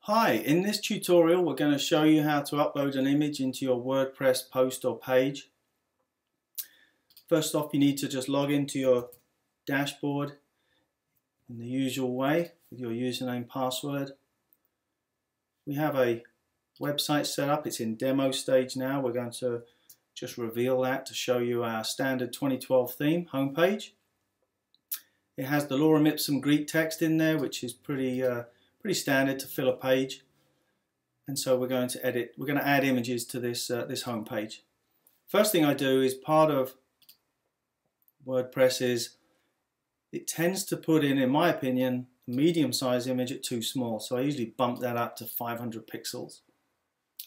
Hi, in this tutorial we're going to show you how to upload an image into your WordPress post or page. First off, you need to just log into your dashboard in the usual way with your username, password. We have a website set up. It's in demo stage now. We're going to just reveal that to show you our standard 2012 theme homepage. It has the lorem ipsum Greek text in there, which is pretty standard to fill a page. And so we're going to add images to this this home page. First thing I do is, part of WordPress is it tends to put in my opinion, a medium-sized image at too small. So I usually bump that up to 500 pixels.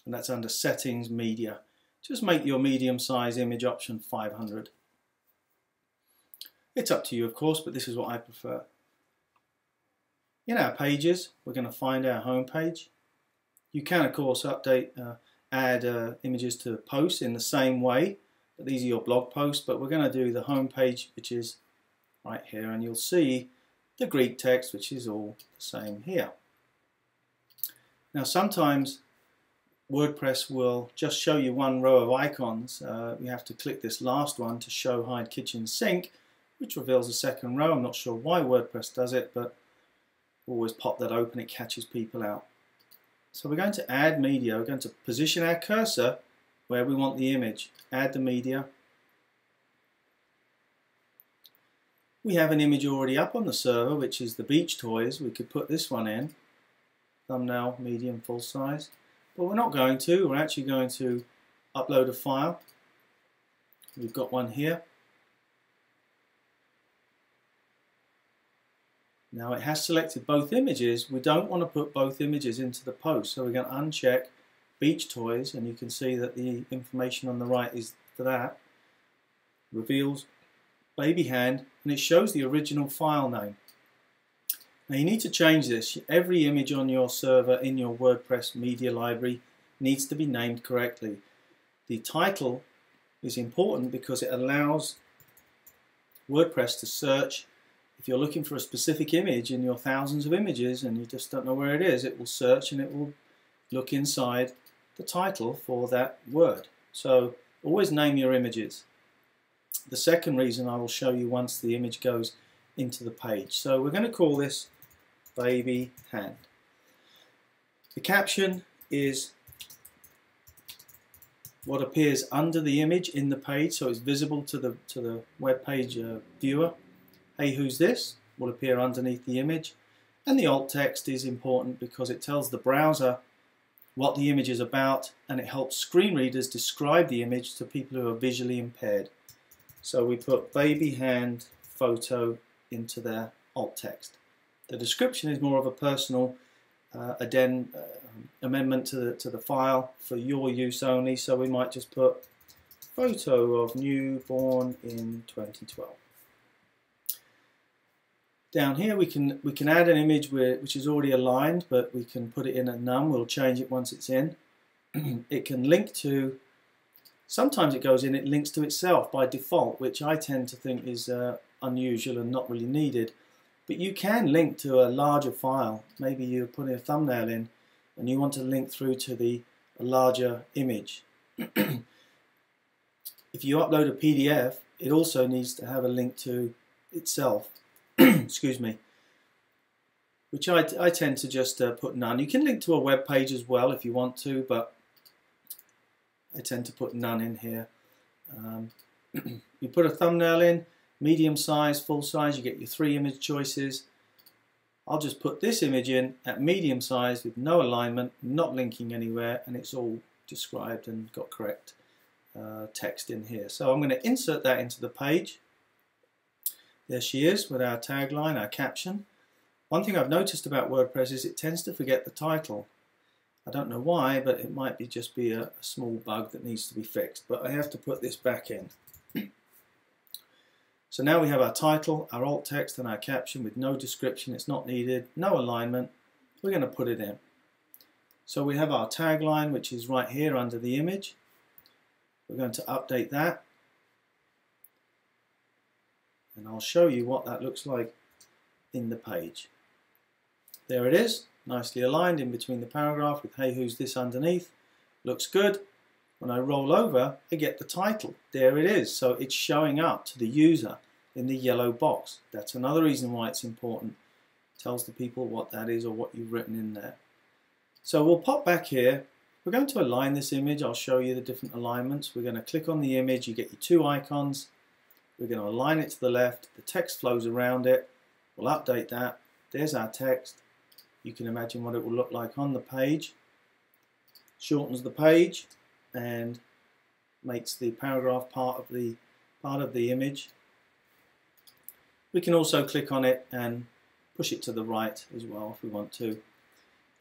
And that's under Settings, Media. Just make your medium-sized image option 500. It's up to you, of course, but this is what I prefer. In our pages, we're going to find our home page. You can, of course, add images to posts in the same way, but these are your blog posts. But we're going to do the home page, which is right here, and you'll see the Greek text, which is all the same here. Now, sometimes WordPress will just show you one row of icons. You have to click this last one to show hide kitchen sink, which reveals a second row. I'm not sure why WordPress does it, but always pop that open, it catches people out. So we're going to add media. We're going to position our cursor where we want the image. Add the media. We have an image already up on the server, which is the beach toys. We could put this one in. Thumbnail, medium, full size. But we're not going to. We're actually going to upload a file. We've got one here. Now it has selected both images. We don't want to put both images into the post, so we're going to uncheck beach toys, and you can see that the information on the right is for that. Reveals baby hand, and it shows the original file name. Now you need to change this. Every image on your server in your WordPress media library needs to be named correctly. The title is important because it allows WordPress to search. If you're looking for a specific image in your thousands of images and you just don't know where it is, it will search and it will look inside the title for that word. So always name your images. The second reason I will show you once the image goes into the page. So we're going to call this baby hand. The caption is what appears under the image in the page, so it's visible to the web page viewer. Hey, who's this? Will appear underneath the image. And the alt text is important because it tells the browser what the image is about, and it helps screen readers describe the image to people who are visually impaired. So we put baby hand photo into their alt text. The description is more of a personal amendment to the file for your use only, so we might just put photo of newborn in 2012. Down here we can add an image which is already aligned, but we can put it in at none. We'll change it once it's in. It can link to, sometimes it goes in, it links to itself by default, which I tend to think is unusual and not really needed. But you can link to a larger file. Maybe you're putting a thumbnail in and you want to link through to a larger image. If you upload a PDF, it also needs to have a link to itself. Excuse me, which I tend to just put none. You can link to a web page as well if you want to, but I tend to put none in here. You put a thumbnail in, medium size, full size, you get your 3 image choices. I'll just put this image in at medium size with no alignment, not linking anywhere, and it's all described and got correct text in here. So I'm going to insert that into the page. There she is with our tagline, our caption. One thing I've noticed about WordPress is it tends to forget the title. I don't know why, but it might just be a small bug that needs to be fixed. But I have to put this back in. So now we have our title, our alt text, and our caption with no description. It's not needed, no alignment. We're going to put it in. So we have our tagline, which is right here under the image. We're going to update that. And I'll show you what that looks like in the page. There it is. nicely aligned in between the paragraph with hey who's this underneath. Looks good. When I roll over, I get the title. There it is. So it's showing up to the user in the yellow box. That's another reason why it's important. It tells the people what that is or what you've written in there. So we'll pop back here. We're going to align this image. I'll show you the different alignments. We're going to click on the image. You get your two icons. We're going to align it to the left. The text flows around it. We'll update that. There's our text. You can imagine what it will look like on the page. Shortens the page and makes the paragraph part of the image. We can also click on it and push it to the right as well if we want to.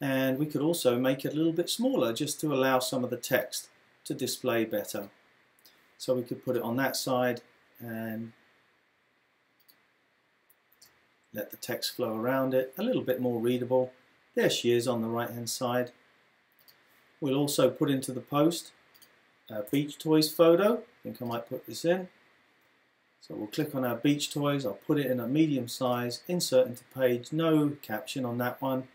And we could also make it a little bit smaller just to allow some of the text to display better. So we could put it on that side and let the text flow around it, a little bit more readable. There she is on the right hand side. We'll also put into the post a beach toys photo. I think I might put this in. So we'll click on our beach toys. I'll put it in a medium size, insert into page, no caption on that one.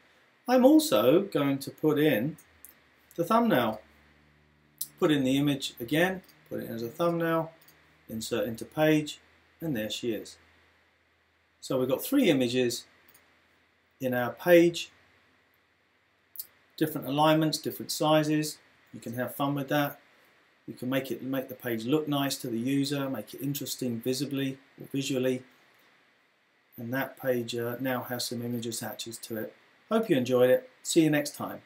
I'm also going to put in the thumbnail. Put in the image again, put it in as a thumbnail, insert into page, and there she is. So we've got three images in our page, different alignments, different sizes. You can have fun with that. You can make the page look nice to the user, make it interesting visibly or visually. And that page now has some image attaches to it. Hope you enjoyed it. See you next time.